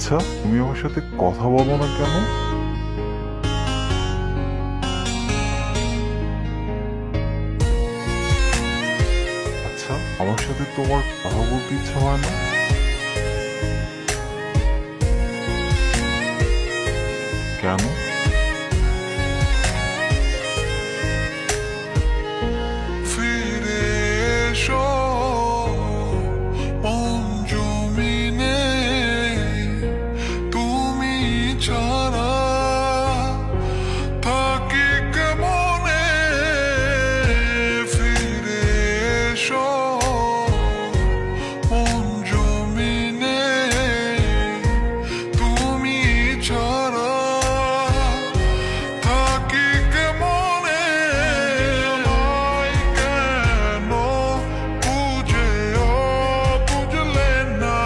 আচ্ছা, তুমি আমার সাথে কথা বলো না কেন? আচ্ছা, আমার সাথে তোমার কথা বলতে ইচ্ছা হয় না? কেন? ফিরে এসো মন জমিনে, তুমি ছাড়া থাকি কেমনে। ফিরে এসো মন জমিনে, তুমি ছাড়া থাকি কেমনে। আমায় কেন বুঝেও বুঝলে না,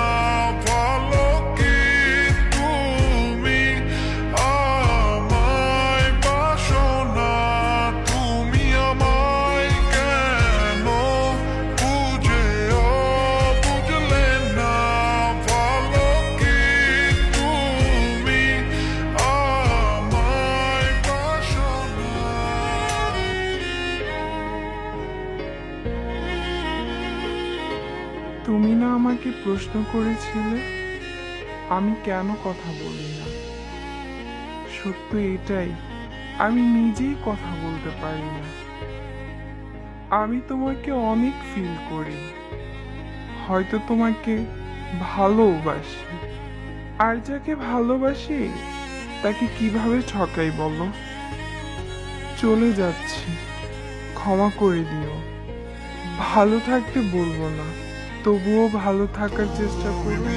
ভালো কি তুমি আমায় বাসো না। তুমি আমায় কেন বুঝেও বুঝলে না, ভালো কি তুমি আমায় বাসো না। তুমি না আমাকে প্রশ্ন করেছিলে আমি কেন কথা বলি না। সত্য এটাই, আমি নিজেই কথা বলতে পারি না। আমি তোমাকে অনেক ফিল করি, হয়তো তোমাকে ভালোবাসি। আর যাকে ভালোবাসি তাকে কিভাবে ঠকাই বলো? চলে যাচ্ছি, ক্ষমা করে দিও। ভালো থাকতে বলবো না, তবুও ভালো থাকার চেষ্টা করবো।